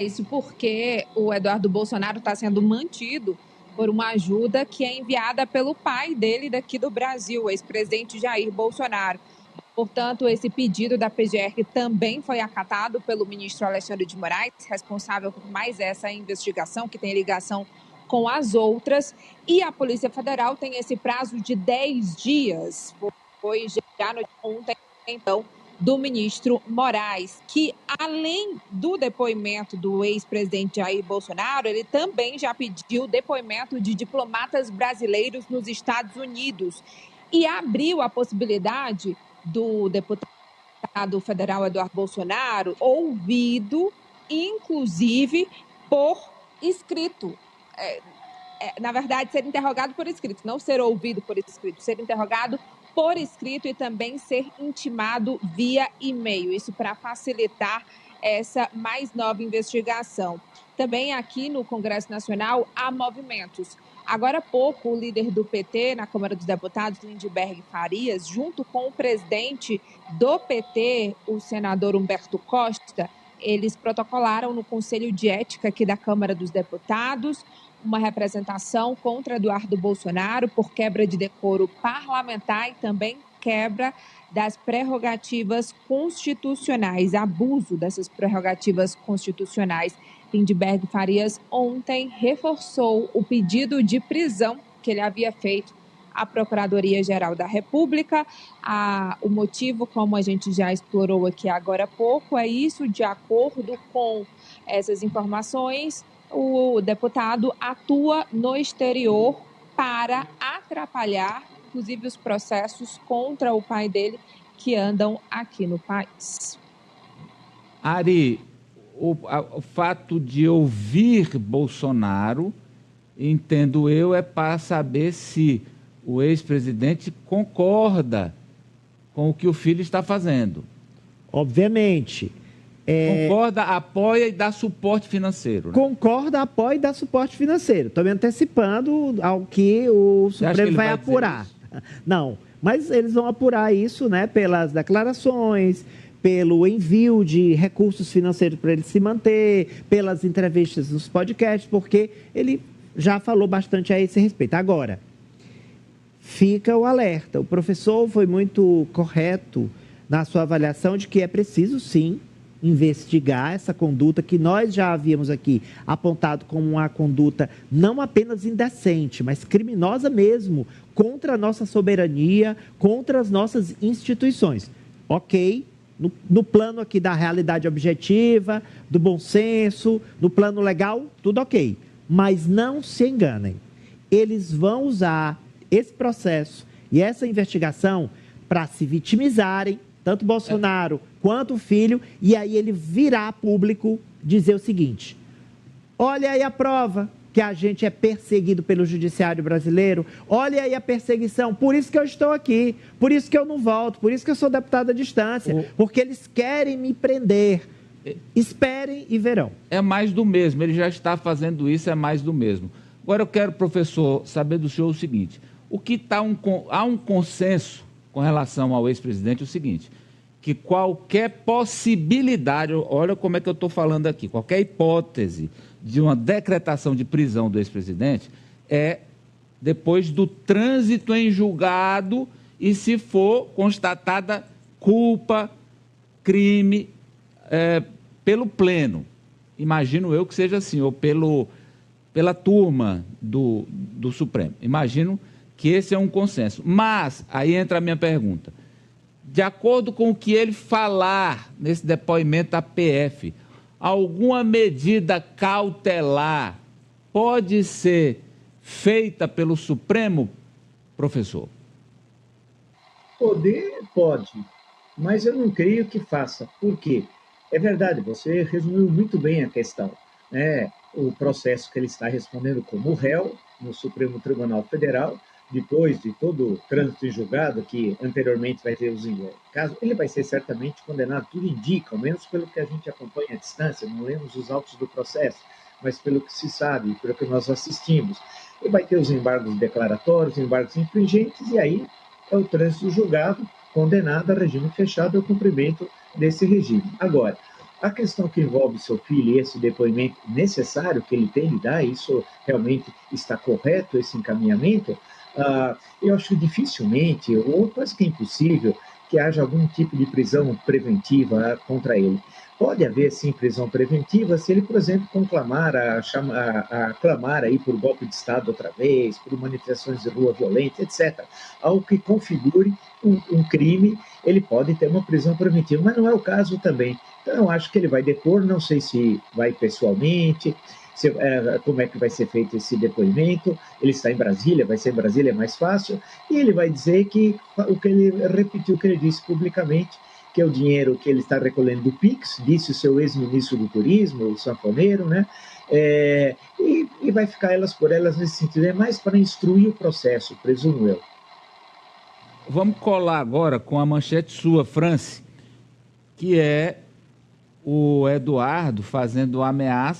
Isso porque o Eduardo Bolsonaro está sendo mantido por uma ajuda que é enviada pelo pai dele daqui do Brasil, o ex-presidente Jair Bolsonaro. Portanto, esse pedido da PGR também foi acatado pelo ministro Alexandre de Moraes, responsável por mais essa investigação, que tem ligação com as outras. E a Polícia Federal tem esse prazo de 10 dias. Foi já no ontem, então, do ministro Moraes, que além do depoimento do ex-presidente Jair Bolsonaro, ele também já pediu depoimento de diplomatas brasileiros nos Estados Unidos e abriu a possibilidade do deputado federal Eduardo Bolsonaro ouvido, inclusive, por escrito. Na verdade, ser interrogado por escrito, não ser ouvido por escrito, ser interrogado por escrito e também ser intimado via e-mail. Isso para facilitar essa mais nova investigação. Também aqui no Congresso Nacional há movimentos. Agora há pouco, o líder do PT na Câmara dos Deputados, Lindenberg Farias, junto com o presidente do PT, o senador Humberto Costa, eles protocolaram no Conselho de Ética aqui da Câmara dos Deputados uma representação contra Eduardo Bolsonaro por quebra de decoro parlamentar e também quebra das prerrogativas constitucionais, abuso dessas prerrogativas constitucionais. Lindenberg Farias ontem reforçou o pedido de prisão que ele havia feito à Procuradoria-Geral da República. O motivo, como a gente já explorou aqui agora há pouco, é isso: de acordo com essas informações, o deputado atua no exterior para atrapalhar, inclusive, os processos contra o pai dele que andam aqui no país. Ari, o fato de ouvir Bolsonaro, entendo eu, é para saber se o ex-presidente concorda com o que o filho está fazendo. Obviamente. Concorda, apoia e dá suporte financeiro. Né? Concorda, apoia e dá suporte financeiro. Estou me antecipando ao que o Supremo vai apurar. Não, mas eles vão apurar isso, né, pelas declarações, pelo envio de recursos financeiros para ele se manter, pelas entrevistas nos podcasts, porque ele já falou bastante a esse respeito. Agora, fica o alerta. O professor foi muito correto na sua avaliação de que é preciso, sim, investigar essa conduta que nós já havíamos aqui apontado como uma conduta não apenas indecente, mas criminosa mesmo, contra a nossa soberania, contra as nossas instituições. Ok, no plano aqui da realidade objetiva, do bom senso, no plano legal, tudo ok. Mas não se enganem, eles vão usar esse processo e essa investigação para se vitimizarem, tanto Bolsonaro quanto o filho, e aí ele virá público dizer o seguinte: olha aí a prova que a gente é perseguido pelo judiciário brasileiro, olha aí a perseguição, por isso que eu estou aqui, por isso que eu não volto, por isso que eu sou deputado à distância, porque eles querem me prender. Esperem e verão. É mais do mesmo, ele já está fazendo isso, é mais do mesmo. Agora eu quero, professor, saber do senhor o seguinte: há um consenso com relação ao ex-presidente, o seguinte, que qualquer possibilidade, olha como é que eu estou falando aqui, qualquer hipótese de uma decretação de prisão do ex-presidente é depois do trânsito em julgado e se for constatada culpa, crime, pelo pleno. Imagino eu que seja assim, ou pela turma do Supremo. Imagino que esse é um consenso. Mas, aí entra a minha pergunta. De acordo com o que ele falar nesse depoimento à PF, alguma medida cautelar pode ser feita pelo Supremo, professor? Pode, mas eu não creio que faça. Por quê? É verdade, você resumiu muito bem a questão. O processo que ele está respondendo como réu no Supremo Tribunal Federal, depois de todo o trânsito em julgado, que anteriormente vai ter os casos, ele vai ser certamente condenado, tudo indica, ao menos pelo que a gente acompanha à distância, não lemos os autos do processo, mas pelo que se sabe, pelo que nós assistimos. Ele vai ter os embargos declaratórios, embargos infringentes, e aí é o trânsito julgado, condenado a regime fechado ao cumprimento desse regime. Agora, A questão que envolve seu filho e esse depoimento necessário que ele tem de dar, isso realmente está correto, esse encaminhamento, eu acho que dificilmente, ou quase que impossível, que haja algum tipo de prisão preventiva contra ele. Pode haver, sim, prisão preventiva se ele, por exemplo, conclamar, a clamar aí por golpe de Estado outra vez, por manifestações de rua violenta, etc. Algo que configure um crime, ele pode ter uma prisão preventiva, mas não é o caso também. Então, eu acho que ele vai depor, não sei se vai pessoalmente, como é que vai ser feito esse depoimento. Ele está em Brasília, vai ser em Brasília, é mais fácil, e ele vai dizer que o que ele repetiu, o que ele disse publicamente, que é o dinheiro que ele está recolhendo do Pix, disse o seu ex-ministro do Turismo, o sanfoneiro, né? E vai ficar elas por elas nesse sentido. É mais para instruir o processo, presumo eu. Vamos colar agora com a manchete sua, France, que é o Eduardo fazendo ameaça